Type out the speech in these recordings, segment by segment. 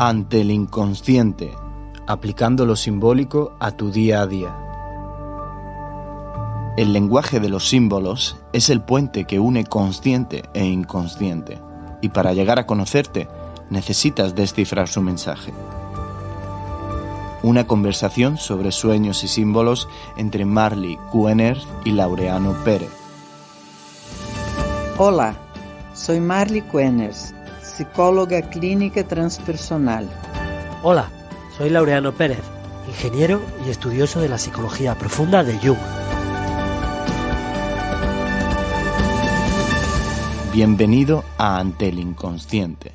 ante el inconsciente, aplicando lo simbólico a tu día a día. El lenguaje de los símbolos es el puente que une consciente e inconsciente, y para llegar a conocerte necesitas descifrar su mensaje. Una conversación sobre sueños y símbolos entre Marley Cuenners y Laureano Pérez. Hola, soy Marley Cuenners, psicóloga clínica transpersonal. Hola, soy Laureano Pérez, ingeniero y estudioso de la psicología profunda de Jung. Bienvenido a Ante el Inconsciente.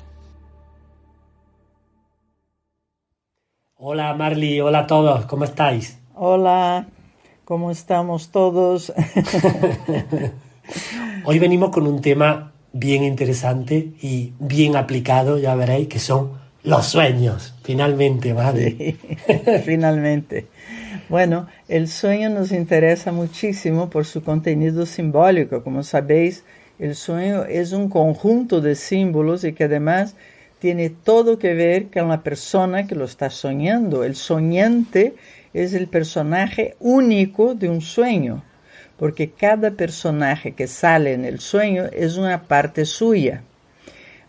Hola Marley, hola a todos, ¿cómo estáis? Hola, ¿cómo estamos todos? Hoy venimos con un tema bien interesante y bien aplicado, ya veréis, que son los sueños, finalmente, ¿vale? Sí, finalmente. Bueno, el sueño nos interesa muchísimo por su contenido simbólico. Como sabéis, el sueño es un conjunto de símbolos y que además tiene todo que ver con la persona que lo está soñando. El soñante es el personaje único de un sueño, porque cada personaje que sale en el sueño es una parte suya.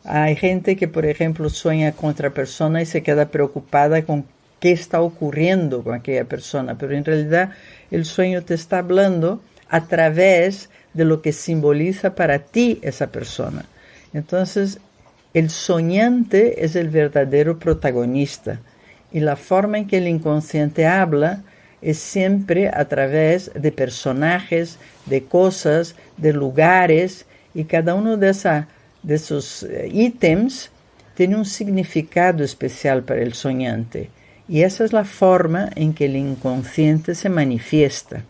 Hay gente que, por ejemplo, sueña con otra persona y se queda preocupada con qué está ocurriendo con aquella persona, pero en realidad el sueño te está hablando a través de lo que simboliza para ti esa persona. Entonces, el soñante es el verdadero protagonista y la forma en que el inconsciente habla es siempre a través de personajes, de cosas, de lugares, y cada uno de esos ítems tiene un significado especial para el soñante. Y esa es la forma en que el inconsciente se manifiesta.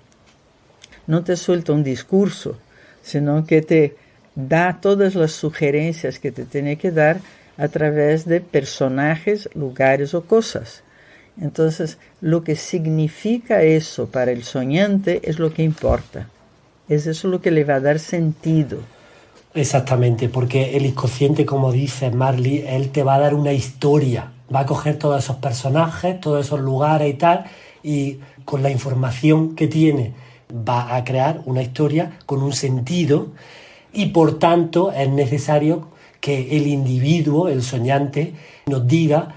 No te suelta un discurso, sino que te da todas las sugerencias que te tiene que dar a través de personajes, lugares o cosas. Entonces, lo que significa eso para el soñante es lo que importa. Es eso lo que le va a dar sentido. Exactamente, porque el inconsciente, como dice Marley, él te va a dar una historia. Va a coger todos esos personajes, todos esos lugares y tal, y con la información que tiene va a crear una historia con un sentido, y por tanto es necesario que el individuo, el soñante, nos diga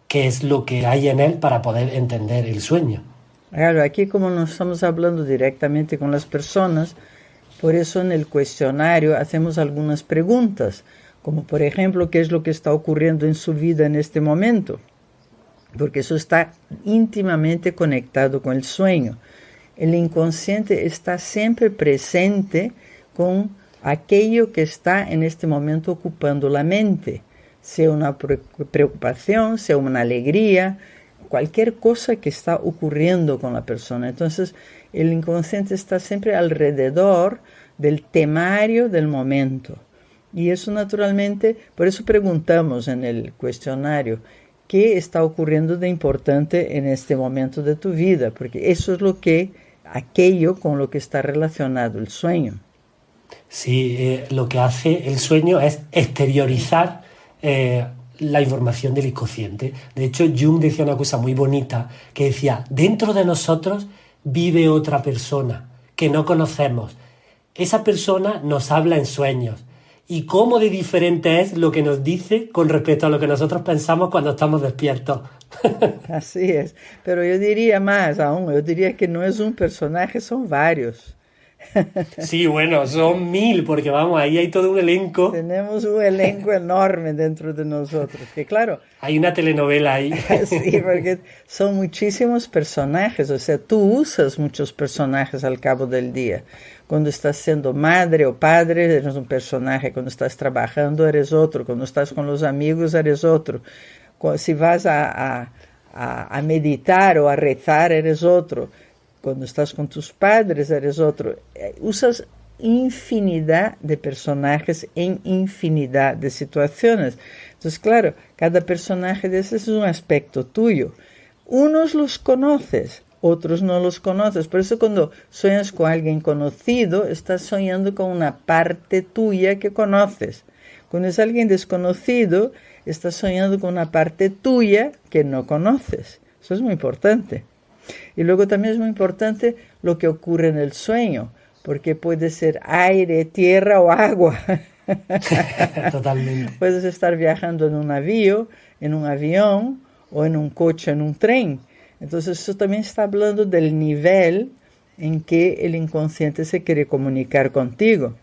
qué es lo que hay en él para poder entender el sueño. Claro, aquí como no estamos hablando directamente con las personas, por eso en el cuestionario hacemos algunas preguntas, como por ejemplo, ¿qué es lo que está ocurriendo en su vida en este momento? Porque eso está íntimamente conectado con el sueño. El inconsciente está siempre presente con aquello que está en este momento ocupando la mente, sea una preocupación, sea una alegría, cualquier cosa que está ocurriendo con la persona. Entonces, el inconsciente está siempre alrededor del temario del momento. Y eso naturalmente, por eso preguntamos en el cuestionario, ¿qué está ocurriendo de importante en este momento de tu vida? Porque eso es aquello con lo que está relacionado el sueño. Sí, lo que hace el sueño es exteriorizar la información del inconsciente. De hecho, Jung decía una cosa muy bonita, que decía, dentro de nosotros vive otra persona que no conocemos. Esa persona nos habla en sueños. ¿Y cómo de diferente es lo que nos dice con respecto a lo que nosotros pensamos cuando estamos despiertos? Así es. Pero yo diría más aún, yo diría que no es un personaje, son varios. Sí, bueno, son 1000, porque vamos, ahí hay todo un elenco. Tenemos un elenco enorme dentro de nosotros, que claro... Hay una telenovela ahí. Sí, porque son muchísimos personajes, o sea, tú usas muchos personajes al cabo del día. Cuando estás siendo madre o padre, eres un personaje. Cuando estás trabajando, eres otro. Cuando estás con los amigos, eres otro. Si vas a meditar o a rezar, eres otro. Cuando estás con tus padres, eres otro. Usas infinidad de personajes en infinidad de situaciones. Entonces, claro, cada personaje de ese es un aspecto tuyo. Unos los conoces, otros no los conoces. Por eso cuando sueñas con alguien conocido, estás soñando con una parte tuya que conoces. Cuando es alguien desconocido, estás soñando con una parte tuya que no conoces. Eso es muy importante. Y luego también es muy importante lo que ocurre en el sueño, porque puede ser aire, tierra o agua. Totalmente. Puedes estar viajando en un avión o en un coche, en un tren. Entonces eso también está hablando del nivel en que el inconsciente se quiere comunicar contigo.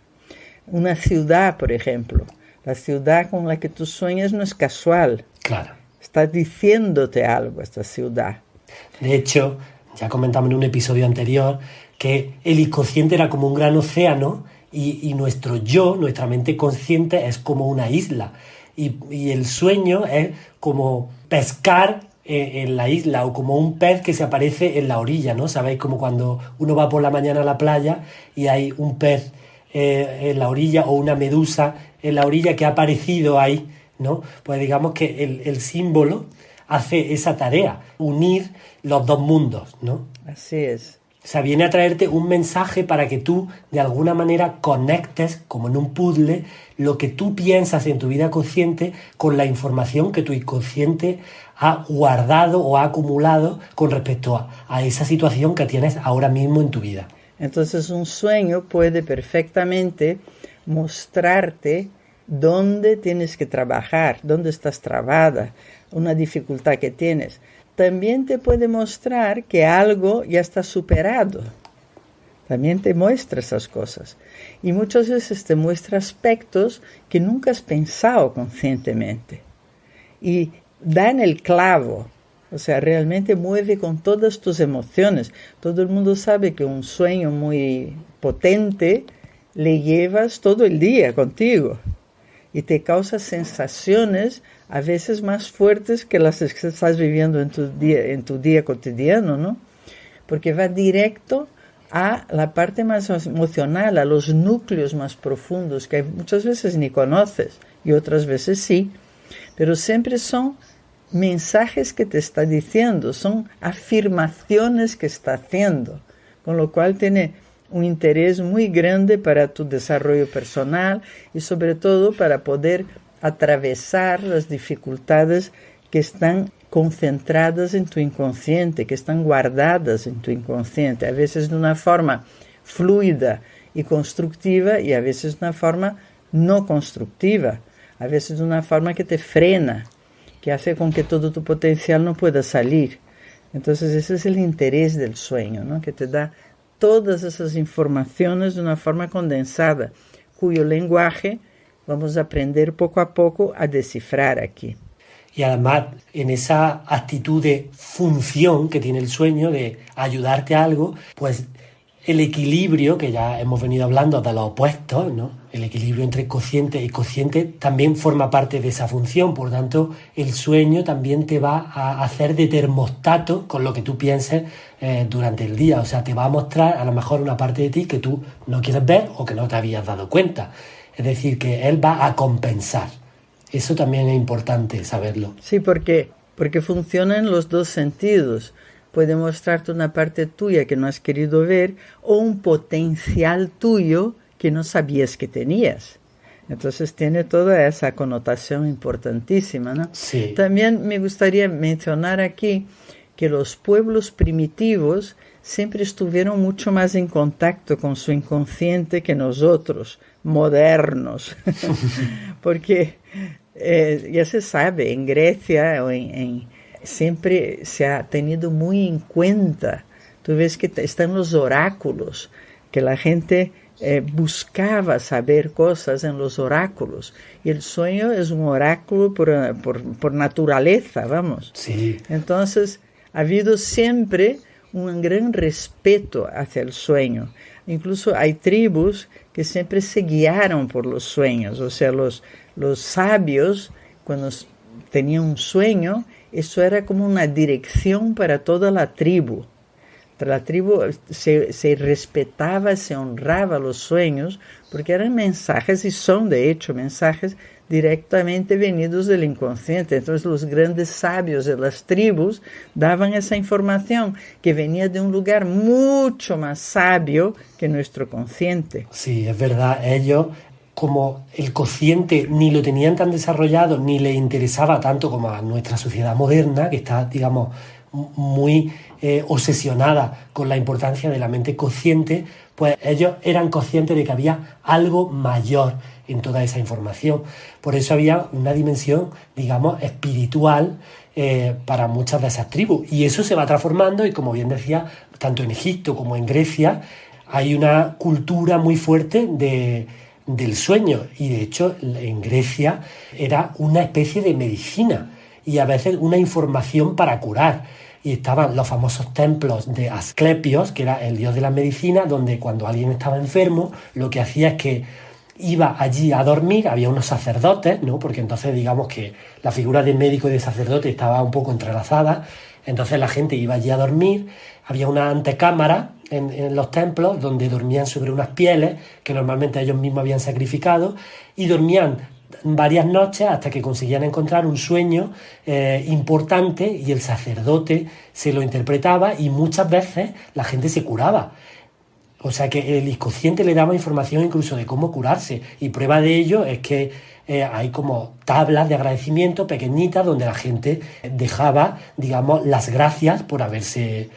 Una ciudad, por ejemplo. La ciudad con la que tú sueñas no es casual. Claro. Está diciéndote algo esta ciudad. De hecho, ya comentamos en un episodio anterior que el inconsciente era como un gran océano y nuestro yo, nuestra mente consciente, es como una isla. Y el sueño es como pescar en la isla o como un pez que se aparece en la orilla, ¿no? ¿Sabéis? Como cuando uno va por la mañana a la playa y hay un pez en la orilla o una medusa en la orilla que ha aparecido ahí, ¿no? Pues digamos que el símbolo hace esa tarea, unir los dos mundos, ¿no? Así es. O sea, viene a traerte un mensaje para que tú, de alguna manera, conectes, como en un puzzle, lo que tú piensas en tu vida consciente con la información que tu inconsciente ha guardado o ha acumulado con respecto a esa situación que tienes ahora mismo en tu vida. Entonces, un sueño puede perfectamente mostrarte dónde tienes que trabajar, dónde estás trabada, una dificultad que tienes. También te puede mostrar que algo ya está superado. También te muestra esas cosas. Y muchas veces te muestra aspectos que nunca has pensado conscientemente. Y da en el clavo. O sea, realmente mueve con todas tus emociones. Todo el mundo sabe que un sueño muy potente le llevas todo el día contigo. Y te causa sensaciones a veces más fuertes que las que estás viviendo en tu día cotidiano, ¿no? Porque va directo a la parte más emocional, a los núcleos más profundos, que muchas veces ni conoces y otras veces sí, pero siempre son mensajes que te está diciendo, son afirmaciones que está haciendo, con lo cual tiene un interés muy grande para tu desarrollo personal y sobre todo para poder atravesar las dificultades que están concentradas en tu inconsciente, que están guardadas en tu inconsciente, a veces de una forma fluida y constructiva y a veces de una forma no constructiva, a veces de una forma que te frena, que hace con que todo tu potencial no pueda salir. Entonces ese es el interés del sueño, ¿no? Que te da todas esas informaciones de una forma condensada, cuyo lenguaje vamos a aprender poco a poco a descifrar aquí. Y además, en esa actitud de función que tiene el sueño, de ayudarte a algo, pues el equilibrio, que ya hemos venido hablando de los opuestos, ¿no? El equilibrio entre consciente y consciente también forma parte de esa función. Por tanto, el sueño también te va a hacer de termostato con lo que tú pienses durante el día. O sea, te va a mostrar a lo mejor una parte de ti que tú no quieres ver o que no te habías dado cuenta. Es decir, que él va a compensar. Eso también es importante saberlo. Sí, porque funciona en los dos sentidos. Puede mostrarte una parte tuya que no has querido ver o un potencial tuyo que no sabías que tenías. Entonces tiene toda esa connotación importantísima, ¿no? Sí. También me gustaría mencionar aquí que los pueblos primitivos siempre estuvieron mucho más en contacto con su inconsciente que nosotros, modernos. Porque ya se sabe, en Grecia o siempre se ha tenido muy en cuenta. Tú ves que están los oráculos, que la gente buscaba saber cosas en los oráculos. Y el sueño es un oráculo por naturaleza, vamos. Sí. Entonces, ha habido siempre un gran respeto hacia el sueño. Incluso hay tribus que siempre se guiaron por los sueños. O sea, los sabios, cuando tenían un sueño, eso era como una dirección para toda la tribu. La tribu se respetaba, se honraba los sueños, porque eran mensajes, y son de hecho mensajes directamente venidos del inconsciente. Entonces los grandes sabios de las tribus daban esa información que venía de un lugar mucho más sabio que nuestro consciente. Sí, es verdad. Ellos como el cociente ni lo tenían tan desarrollado ni le interesaba tanto como a nuestra sociedad moderna, que está, digamos, muy obsesionada con la importancia de la mente consciente, pues ellos eran conscientes de que había algo mayor en toda esa información. Por eso había una dimensión, digamos, espiritual para muchas de esas tribus. Y eso se va transformando y, como bien decía, tanto en Egipto como en Grecia hay una cultura muy fuerte del sueño. Y de hecho en Grecia era una especie de medicina y a veces una información para curar. Y estaban los famosos templos de Asclepios, que era el dios de la medicina, donde cuando alguien estaba enfermo, lo que hacía es que iba allí a dormir, había unos sacerdotes, ¿no? Porque entonces digamos que la figura de médico y de sacerdote estaba un poco entrelazada, entonces la gente iba allí a dormir, había una antecámara en los templos donde dormían sobre unas pieles que normalmente ellos mismos habían sacrificado y dormían varias noches hasta que conseguían encontrar un sueño importante y el sacerdote se lo interpretaba y muchas veces la gente se curaba. O sea que el inconsciente le daba información incluso de cómo curarse y prueba de ello es que hay como tablas de agradecimiento pequeñitas donde la gente dejaba, digamos, las gracias por haberse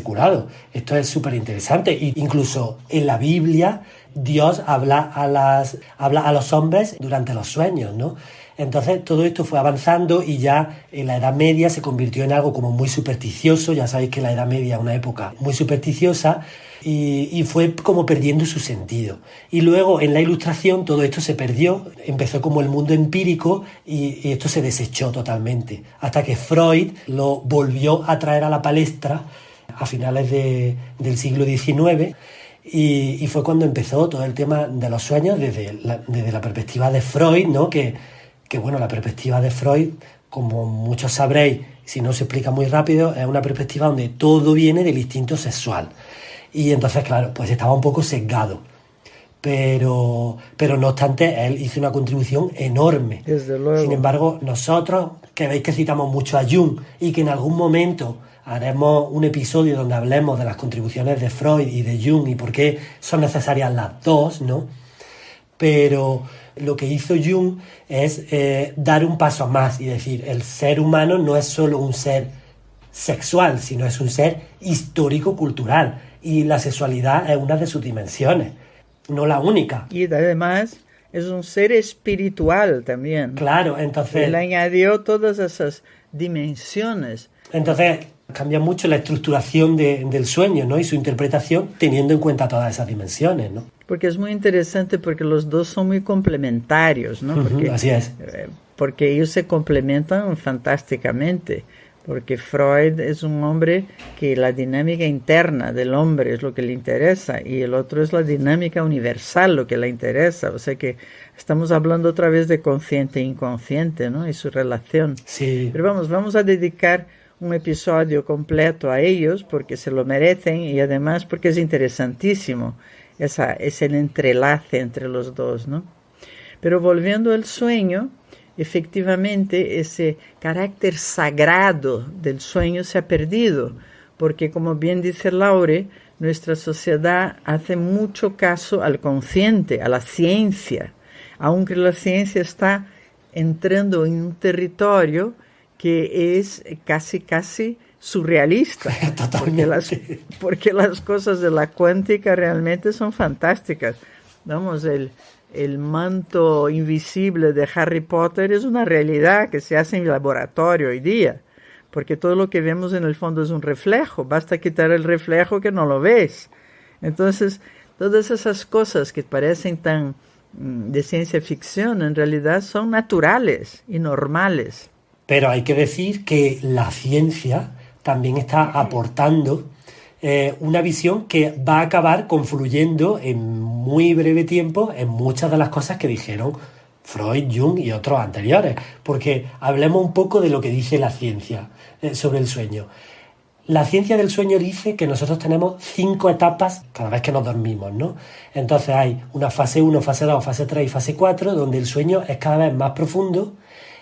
curado. Esto es súper interesante. E incluso en la Biblia Dios habla a los hombres durante los sueños, ¿no? Entonces todo esto fue avanzando y ya en la Edad Media se convirtió en algo como muy supersticioso. Ya sabéis que la Edad Media es una época muy supersticiosa y fue como perdiendo su sentido. Y luego en la Ilustración todo esto se perdió, empezó como el mundo empírico y esto se desechó totalmente, hasta que Freud lo volvió a traer a la palestra a finales del siglo XIX. Y fue cuando empezó todo el tema de los sueños desde la perspectiva de Freud, ¿no? Que bueno, la perspectiva de Freud, como muchos sabréis, si no se explica muy rápido, es una perspectiva donde todo viene del instinto sexual. Y entonces, claro, pues estaba un poco sesgado. Pero no obstante, él hizo una contribución enorme. Desde luego. Sin embargo, nosotros, que veis que citamos mucho a Jung y que en algún momento haremos un episodio donde hablemos de las contribuciones de Freud y de Jung y por qué son necesarias las dos, ¿no? Pero lo que hizo Jung es dar un paso más y decir, el ser humano no es solo un ser sexual, sino es un ser histórico-cultural y la sexualidad es una de sus dimensiones, no la única. Y además es un ser espiritual también. Claro, entonces... Él añadió todas esas dimensiones. Entonces cambia mucho la estructuración del sueño, ¿no? Y su interpretación teniendo en cuenta todas esas dimensiones, ¿no? Porque es muy interesante porque los dos son muy complementarios, ¿no? Porque, así es. Porque ellos se complementan fantásticamente. Porque Freud es un hombre que la dinámica interna del hombre es lo que le interesa y el otro es la dinámica universal lo que le interesa. O sea que estamos hablando otra vez de consciente e inconsciente, ¿no? Y su relación. Sí. Pero vamos a dedicar un episodio completo a ellos porque se lo merecen y además porque es interesantísimo ese entrelace entre los dos, ¿no? Pero volviendo al sueño, efectivamente ese carácter sagrado del sueño se ha perdido, porque como bien dice Laure, nuestra sociedad hace mucho caso al consciente, a la ciencia, aunque la ciencia está entrando en un territorio que es casi surrealista, porque las cosas de la cuántica realmente son fantásticas. Vamos, el manto invisible de Harry Potter es una realidad que se hace en el laboratorio hoy día, porque todo lo que vemos en el fondo es un reflejo, basta quitar el reflejo que no lo ves. Entonces, todas esas cosas que parecen tan de ciencia ficción, en realidad son naturales y normales. Pero hay que decir que la ciencia también está aportando una visión que va a acabar confluyendo en muy breve tiempo en muchas de las cosas que dijeron Freud, Jung y otros anteriores. Porque hablemos un poco de lo que dice la ciencia sobre el sueño. La ciencia del sueño dice que nosotros tenemos 5 etapas cada vez que nos dormimos, ¿no? Entonces hay una fase 1, fase 2, fase 3 y fase 4, donde el sueño es cada vez más profundo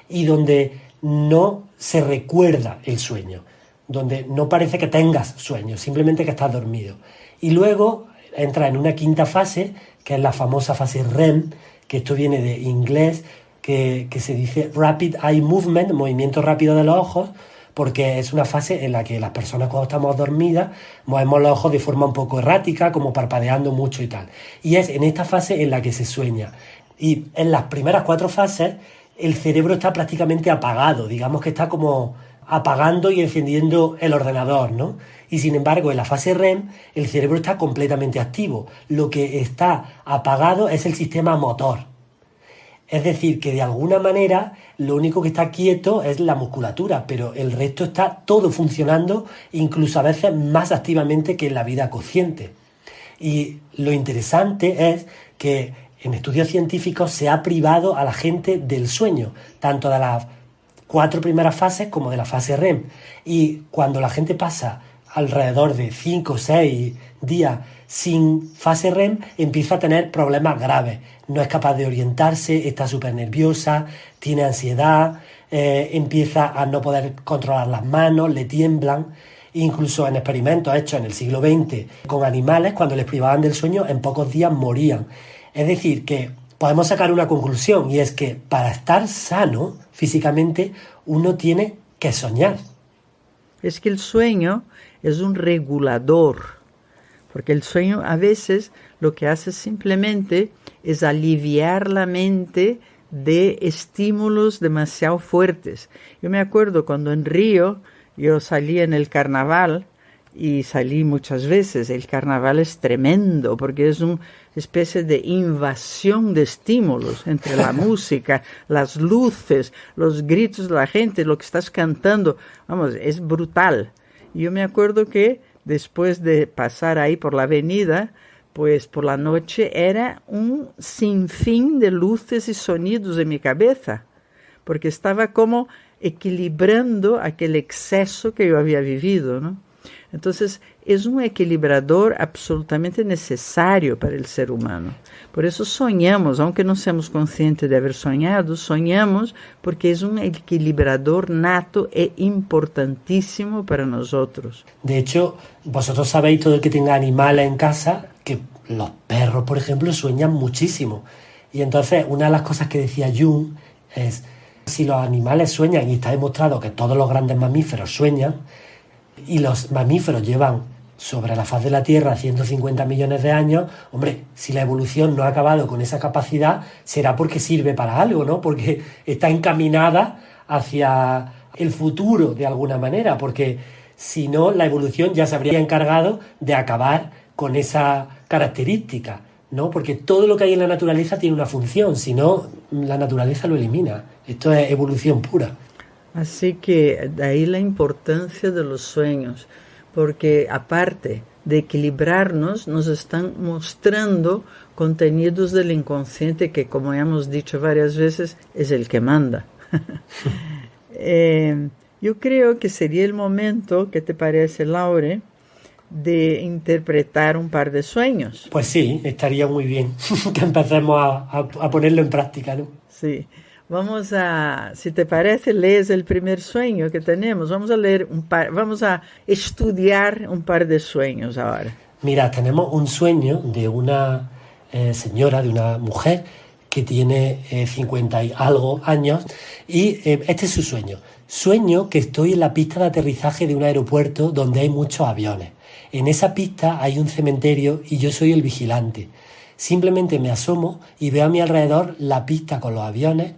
y donde no se recuerda el sueño, donde no parece que tengas sueño, simplemente que estás dormido. Y luego entra en una quinta fase, que es la famosa fase REM, que esto viene de inglés, que se dice Rapid Eye Movement, movimiento rápido de los ojos, porque es una fase en la que las personas cuando estamos dormidas movemos los ojos de forma un poco errática, como parpadeando mucho y tal. Y es en esta fase en la que se sueña. Y en las primeras 4 fases el cerebro está prácticamente apagado, digamos que está como apagando y encendiendo el ordenador, ¿no? Y sin embargo, en la fase REM, el cerebro está completamente activo. Lo que está apagado es el sistema motor. Es decir, que de alguna manera lo único que está quieto es la musculatura, pero el resto está todo funcionando, incluso a veces más activamente que en la vida consciente. Y lo interesante es que en estudios científicos se ha privado a la gente del sueño, tanto de las 4 primeras fases como de la fase REM. Y cuando la gente pasa alrededor de 5 o 6 días sin fase REM, empieza a tener problemas graves. No es capaz de orientarse, está súper nerviosa, tiene ansiedad, empieza a no poder controlar las manos, le tiemblan. Incluso en experimentos hechos en el siglo XX con animales, cuando les privaban del sueño, en pocos días morían. Es decir, que podemos sacar una conclusión, y es que para estar sano físicamente uno tiene que soñar. Es que el sueño es un regulador, porque el sueño a veces lo que hace simplemente es aliviar la mente de estímulos demasiado fuertes. Yo me acuerdo cuando en Río yo salí en el carnaval, y salí muchas veces. El carnaval es tremendo porque es una especie de invasión de estímulos entre la música, las luces, los gritos de la gente, lo que estás cantando. Vamos, es brutal. Y yo me acuerdo que después de pasar ahí por la avenida, pues por la noche era un sinfín de luces y sonidos en mi cabeza, porque estaba como equilibrando aquel exceso que yo había vivido, ¿no? Entonces, es un equilibrador absolutamente necesario para el ser humano. Por eso soñamos, aunque no seamos conscientes de haber soñado, soñamos porque es un equilibrador nato e importantísimo para nosotros. De hecho, vosotros sabéis, todo el que tenga animales en casa, que los perros, por ejemplo, sueñan muchísimo. Y entonces, una de las cosas que decía Jung es, si los animales sueñan, y está demostrado que todos los grandes mamíferos sueñan, y los mamíferos llevan sobre la faz de la Tierra 150 millones de años, hombre, si la evolución no ha acabado con esa capacidad, será porque sirve para algo, ¿no? Porque está encaminada hacia el futuro de alguna manera, porque si no, la evolución ya se habría encargado de acabar con esa característica, ¿no? Porque todo lo que hay en la naturaleza tiene una función, si no, la naturaleza lo elimina. Esto es evolución pura. Así que de ahí la importancia de los sueños, porque aparte de equilibrarnos, nos están mostrando contenidos del inconsciente que, como ya hemos dicho varias veces, es el que manda. Yo creo que sería el momento, ¿qué te parece, Laure?, de interpretar un par de sueños. Pues sí, estaría muy bien que empecemos a ponerlo en práctica, ¿no? Sí. Vamos a, si te parece, lees el primer sueño que tenemos. Vamos a leer vamos a estudiar un par de sueños ahora. Mira, tenemos un sueño de una señora, de una mujer que tiene 50 y algo años, y este es su sueño. Sueño que estoy en la pista de aterrizaje de un aeropuerto donde hay muchos aviones. En esa pista hay un cementerio y yo soy el vigilante. Simplemente me asomo y veo a mi alrededor la pista con los aviones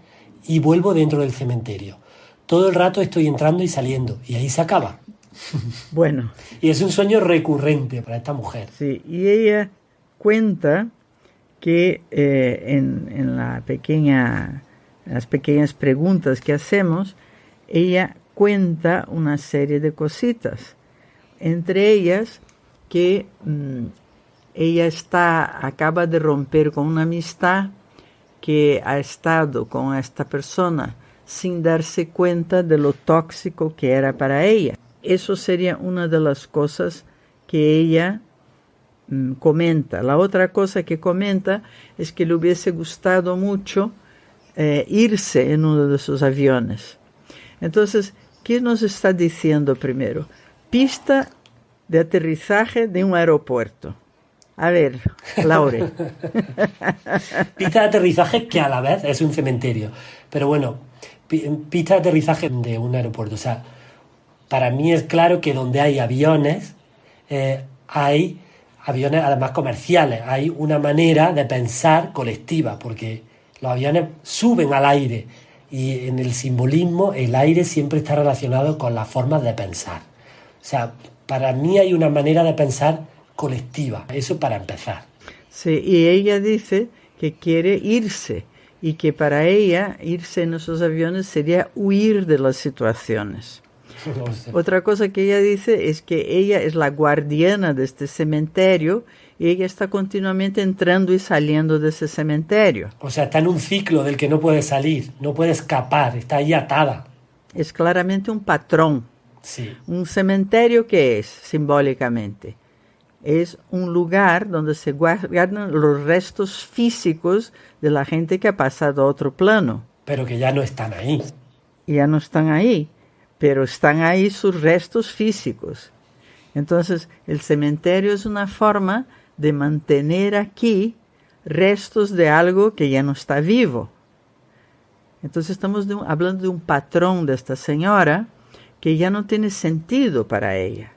y vuelvo dentro del cementerio. Todo el rato estoy entrando y saliendo, y ahí se acaba. Bueno. Y es un sueño recurrente para esta mujer. Sí, y ella cuenta que en las pequeñas preguntas que hacemos, ella cuenta una serie de cositas. Entre ellas, que ella acaba de romper con una amistad, que ha estado con esta persona sin darse cuenta de lo tóxico que era para ella. Eso sería una de las cosas que ella comenta. La otra cosa que comenta es que le hubiese gustado mucho irse en uno de esos aviones. Entonces, ¿qué nos está diciendo primero? Pista de aterrizaje de un aeropuerto. A ver, Laure. Pista de aterrizaje que a la vez es un cementerio. Pero bueno, pista de aterrizaje de un aeropuerto. O sea, para mí es claro que donde hay aviones además comerciales. Hay una manera de pensar colectiva, porque los aviones suben al aire y en el simbolismo el aire siempre está relacionado con las formas de pensar. O sea, para mí hay una manera de pensar colectiva, eso para empezar. Sí, y ella dice que quiere irse y que para ella irse en esos aviones sería huir de las situaciones. No sé. Otra cosa que ella dice es que ella es la guardiana de este cementerio y ella está continuamente entrando y saliendo de ese cementerio. O sea, está en un ciclo del que no puede salir, no puede escapar, está ahí atada. Es claramente un patrón. Sí. Un cementerio, ¿qué es simbólicamente? Es un lugar donde se guardan los restos físicos de la gente que ha pasado a otro plano. Pero que ya no están ahí. Y ya no están ahí, pero están ahí sus restos físicos. Entonces, el cementerio es una forma de mantener aquí restos de algo que ya no está vivo. Entonces, estamos hablando de un patrón de esta señora que ya no tiene sentido para ella,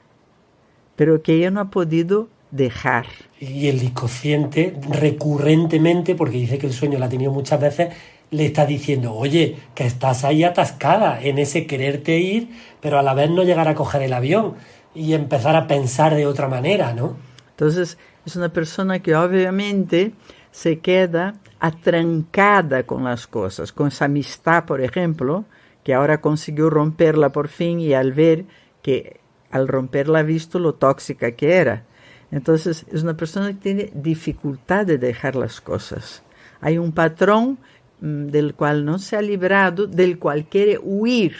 pero que ella no ha podido dejar. Y el inconsciente recurrentemente, porque dice que el sueño la ha tenido muchas veces, le está diciendo, oye, que estás ahí atascada en ese quererte ir, pero a la vez no llegar a coger el avión y empezar a pensar de otra manera, ¿no? Entonces, es una persona que obviamente se queda atrancada con las cosas, con esa amistad, por ejemplo, que ahora consiguió romperla por fin y al ver que al romperla ha visto lo tóxica que era. Entonces, es una persona que tiene dificultad de dejar las cosas. Hay un patrón del cual no se ha librado, del cual quiere huir.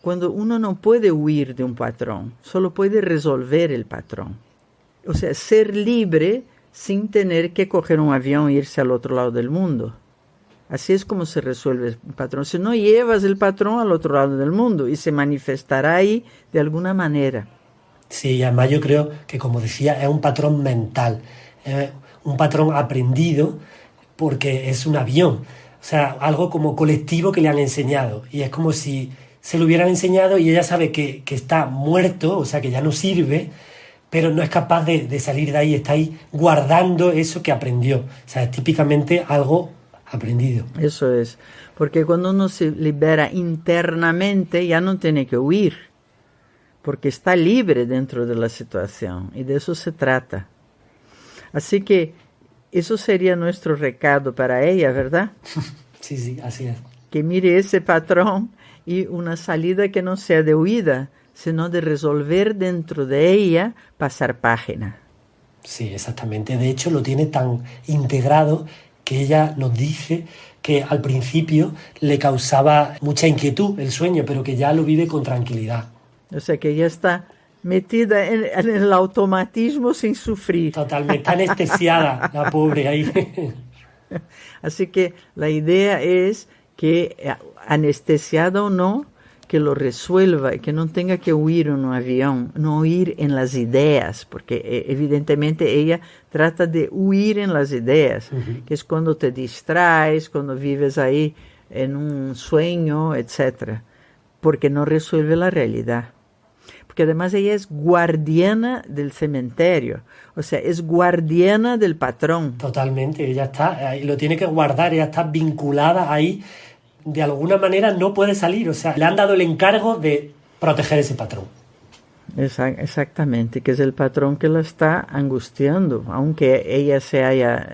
Cuando uno no puede huir de un patrón, solo puede resolver el patrón. O sea, ser libre sin tener que coger un avión e irse al otro lado del mundo. Así es como se resuelve el patrón. Si no llevas el patrón al otro lado del mundo y se manifestará ahí de alguna manera. Sí, además yo creo que, como decía, es un patrón mental, un patrón aprendido porque es un avión. O sea, algo como colectivo que le han enseñado. Y es como si se lo hubieran enseñado y ella sabe que está muerto, o sea, que ya no sirve, pero no es capaz de salir de ahí, está ahí guardando eso que aprendió. O sea, es típicamente algo aprendido. Eso es, porque cuando uno se libera internamente ya no tiene que huir, porque está libre dentro de la situación y de eso se trata. Así que eso sería nuestro recado para ella, ¿verdad? Sí, sí, así es. Que mire ese patrón y una salida que no sea de huida, sino de resolver dentro de ella, pasar página. Sí, exactamente. De hecho, lo tiene tan integrado que ella nos dice que al principio le causaba mucha inquietud el sueño, pero que ya lo vive con tranquilidad. O sea, que ella está metida en el automatismo sin sufrir. Totalmente anestesiada, la pobre ahí. Así que la idea es que, anestesiada o no, que lo resuelva y que no tenga que huir en un avión, no huir en las ideas, porque evidentemente ella trata de huir en las ideas, que es cuando te distraes, cuando vives ahí en un sueño, etc., porque no resuelve la realidad. Porque además ella es guardiana del cementerio, o sea, es guardiana del patrón. Totalmente, ella está, lo tiene que guardar, ella está vinculada ahí, de alguna manera no puede salir, o sea, le han dado el encargo de proteger ese patrón. Exactamente, que es el patrón que la está angustiando, aunque ella se haya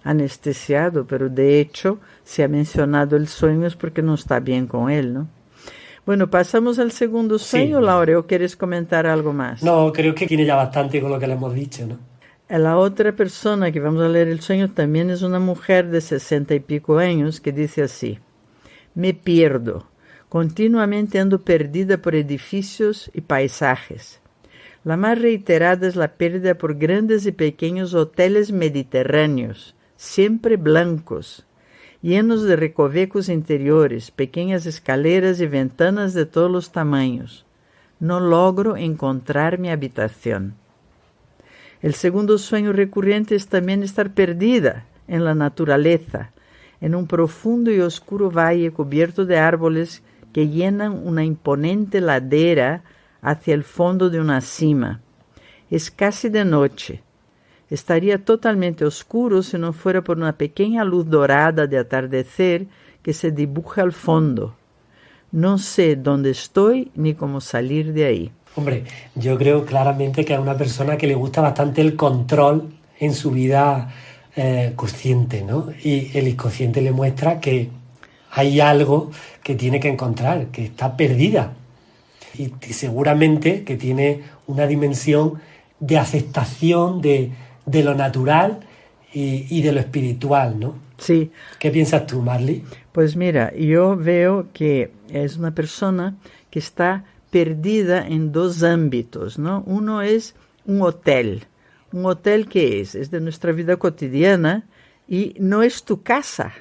anestesiado, pero de hecho se ha mencionado el sueño es porque no está bien con él, ¿no? Bueno, pasamos al segundo sueño, sí. Laura, ¿o quieres comentar algo más? No, creo que tiene ya bastante con lo que le hemos dicho, ¿no? La otra persona que vamos a leer el sueño también es una mujer de 60 y pico años que dice así: me pierdo, continuamente ando perdida por edificios y paisajes. La más reiterada es la pérdida por grandes y pequeños hoteles mediterráneos, siempre blancos, llenos de recovecos interiores, pequeñas escaleras y ventanas de todos los tamaños. No logro encontrar mi habitación. El segundo sueño recurrente es también estar perdida en la naturaleza, en un profundo y oscuro valle cubierto de árboles que llenan una imponente ladera hacia el fondo de una cima. Es casi de noche. Estaría totalmente oscuro si no fuera por una pequeña luz dorada de atardecer que se dibuja al fondo. No sé dónde estoy ni cómo salir de ahí. Hombre, yo creo claramente que es una persona que le gusta bastante el control en su vida consciente, ¿no? Y el inconsciente le muestra que hay algo que tiene que encontrar, que está perdida. Y seguramente que tiene una dimensión de aceptación de lo natural y de lo espiritual, ¿no? Sí. ¿Qué piensas tú, Marley? Pues mira, yo veo que es una persona que está perdida en dos ámbitos, ¿no? Uno es un hotel. ¿Un hotel qué es? Es de nuestra vida cotidiana y no es tu casa.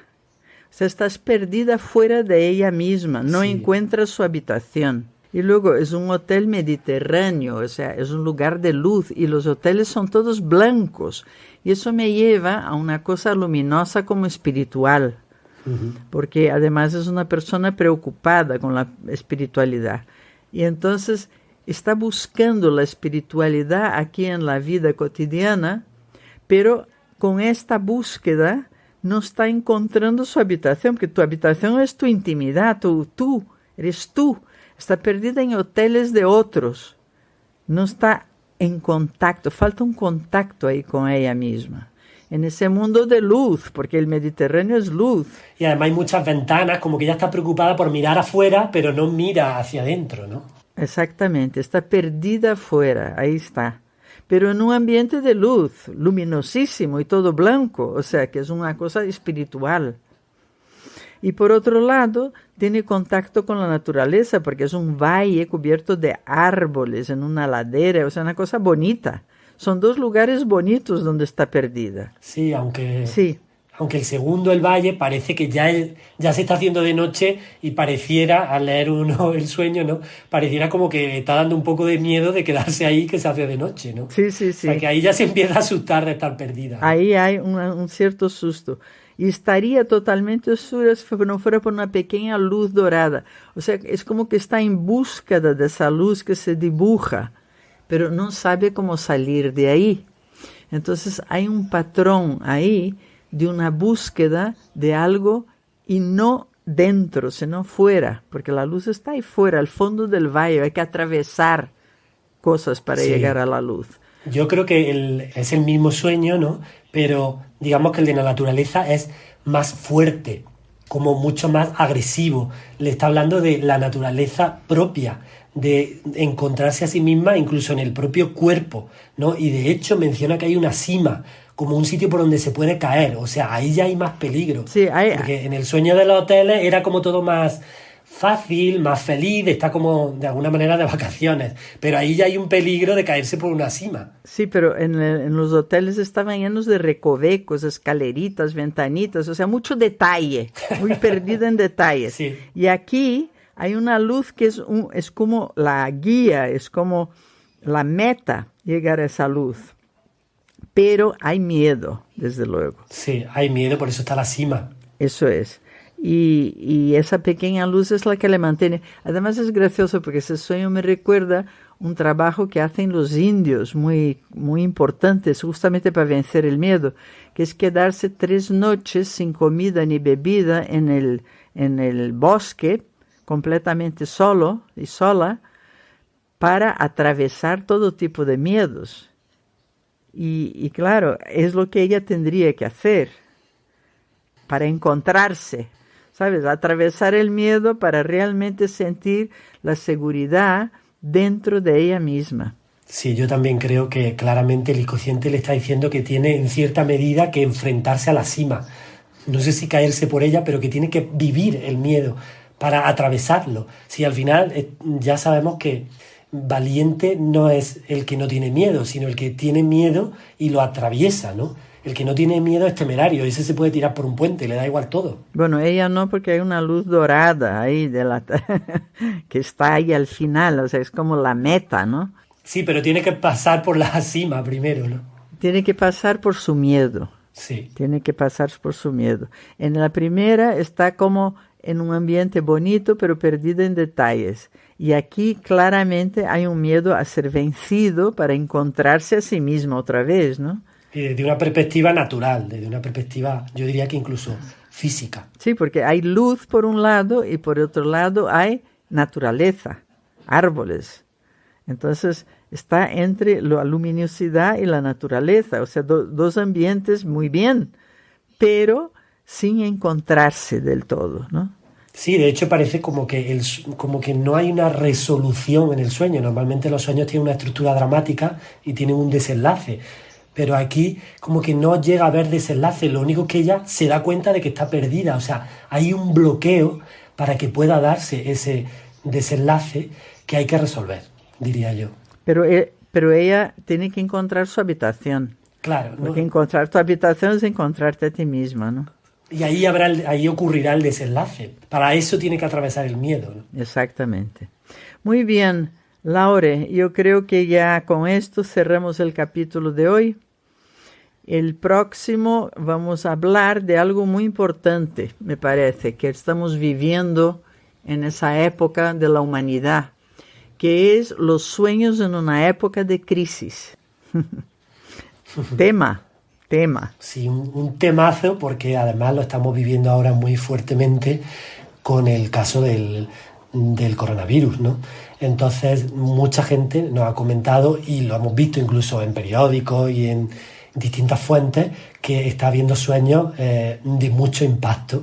O sea, estás perdida fuera de ella misma, no encuentras su habitación. Y luego es un hotel mediterráneo, o sea, es un lugar de luz y los hoteles son todos blancos. Y eso me lleva a una cosa luminosa como espiritual, porque además es una persona preocupada con la espiritualidad. Y entonces está buscando la espiritualidad aquí en la vida cotidiana, pero con esta búsqueda no está encontrando su habitación, porque tu habitación es tu intimidad, tú, eres tú. Está perdida en hoteles de otros. No está en contacto, falta un contacto ahí con ella misma. En ese mundo de luz, porque el Mediterráneo es luz. Y además hay muchas ventanas, como que ella está preocupada por mirar afuera, pero no mira hacia adentro, ¿no? Exactamente, está perdida afuera, ahí está. Pero en un ambiente de luz, luminosísimo y todo blanco, o sea que es una cosa espiritual. Y por otro lado, tiene contacto con la naturaleza, porque es un valle cubierto de árboles en una ladera, o sea, una cosa bonita. Son dos lugares bonitos donde está perdida. Sí, aunque el segundo, el valle, parece que ya se está haciendo de noche y pareciera, al leer uno el sueño, ¿no? Pareciera como que está dando un poco de miedo de quedarse ahí que se hace de noche, ¿no? Sí. O sea, que ahí ya se empieza a asustar de estar perdida, ¿no? Ahí hay un cierto susto. Y estaría totalmente oscura si no fuera por una pequeña luz dorada. O sea, es como que está en búsqueda de esa luz que se dibuja, pero no sabe cómo salir de ahí. Entonces hay un patrón ahí de una búsqueda de algo y no dentro, sino fuera, porque la luz está ahí fuera, al fondo del valle, hay que atravesar cosas para llegar a la luz. Yo creo que es el mismo sueño, ¿no? Pero digamos que el de la naturaleza es más fuerte, como mucho más agresivo. Le está hablando de la naturaleza propia, de encontrarse a sí misma incluso en el propio cuerpo, ¿no? Y de hecho menciona que hay una cima, como un sitio por donde se puede caer. O sea, ahí ya hay más peligro. Sí, porque en el sueño de los hoteles era como todo más fácil, más feliz, está como de alguna manera de vacaciones, pero ahí ya hay un peligro de caerse por una cima. Sí, pero en los hoteles estaban llenos de recovecos, escaleritas, ventanitas, o sea, mucho detalle, muy perdida en detalles. Sí. Y aquí hay una luz que es como la guía, es como la meta, llegar a esa luz. Pero hay miedo, desde luego. Sí, hay miedo, por eso está la cima. Eso es. Y esa pequeña luz es la que le mantiene. Además es gracioso porque ese sueño me recuerda un trabajo que hacen los indios muy, muy importantes justamente para vencer el miedo, que es quedarse 3 noches sin comida ni bebida en el bosque, completamente solo y sola, para atravesar todo tipo de miedos. Y claro, es lo que ella tendría que hacer para encontrarse, ¿sabes? Atravesar el miedo para realmente sentir la seguridad dentro de ella misma. Sí, yo también creo que claramente el inconsciente le está diciendo que tiene en cierta medida que enfrentarse a la cima. No sé si caerse por ella, pero que tiene que vivir el miedo para atravesarlo. Si al final ya sabemos que valiente no es el que no tiene miedo, sino el que tiene miedo y lo atraviesa, ¿no? El que no tiene miedo es temerario, ese se puede tirar por un puente, le da igual todo. Bueno, ella no, porque hay una luz dorada ahí que está ahí al final, o sea, es como la meta, ¿no? Sí, pero tiene que pasar por la cima primero, ¿no? Tiene que pasar por su miedo. Sí. Tiene que pasar por su miedo. En la primera está como en un ambiente bonito, pero perdido en detalles. Y aquí claramente hay un miedo a ser vencido para encontrarse a sí mismo otra vez, ¿no? Y desde una perspectiva natural, desde una perspectiva, yo diría que incluso física. Sí, porque hay luz por un lado y por otro lado hay naturaleza, árboles. Entonces está entre la luminosidad y la naturaleza, o sea, dos ambientes muy bien, pero sin encontrarse del todo, ¿no? Sí, de hecho parece como que no hay una resolución en el sueño. Normalmente los sueños tienen una estructura dramática y tienen un desenlace. Pero aquí como que no llega a haber desenlace, lo único que ella se da cuenta de que está perdida, o sea, hay un bloqueo para que pueda darse ese desenlace que hay que resolver, diría yo. Pero ella tiene que encontrar su habitación. Claro, ¿no? Porque encontrar tu habitación es encontrarte a ti misma, ¿no? Y ahí ocurrirá el desenlace. Para eso tiene que atravesar el miedo, ¿no? Exactamente. Muy bien, Laure, yo creo que ya con esto cerramos el capítulo de hoy. El próximo vamos a hablar de algo muy importante, me parece, que estamos viviendo en esa época de la humanidad, que es los sueños en una época de crisis. Tema. Sí, un temazo, porque además lo estamos viviendo ahora muy fuertemente con el caso del coronavirus, ¿no? Entonces, mucha gente nos ha comentado, y lo hemos visto incluso en periódicos y en distintas fuentes, que está habiendo sueños de mucho impacto.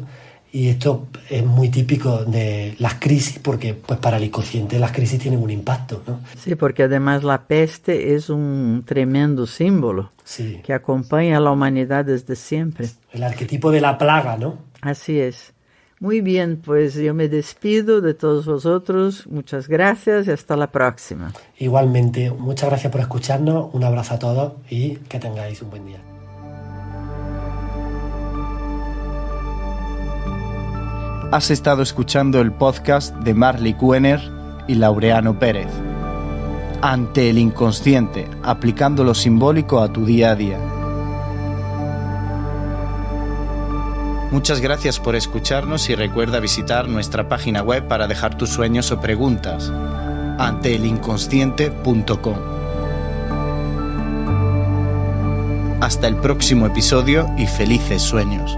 Y esto es muy típico de las crisis, porque pues para el inconsciente las crisis tienen un impacto, ¿no? Sí, porque además la peste es un tremendo símbolo, sí, que acompaña a la humanidad desde siempre. El arquetipo de la plaga, ¿no? Así es. Muy bien, pues yo me despido de todos vosotros. Muchas gracias y hasta la próxima. Igualmente, muchas gracias por escucharnos. Un abrazo a todos y que tengáis un buen día. Has estado escuchando el podcast de Marley Kuener y Laureano Pérez. Ante el inconsciente, aplicando lo simbólico a tu día a día. Muchas gracias por escucharnos y recuerda visitar nuestra página web para dejar tus sueños o preguntas. anteelinconsciente.com. Hasta el próximo episodio y felices sueños.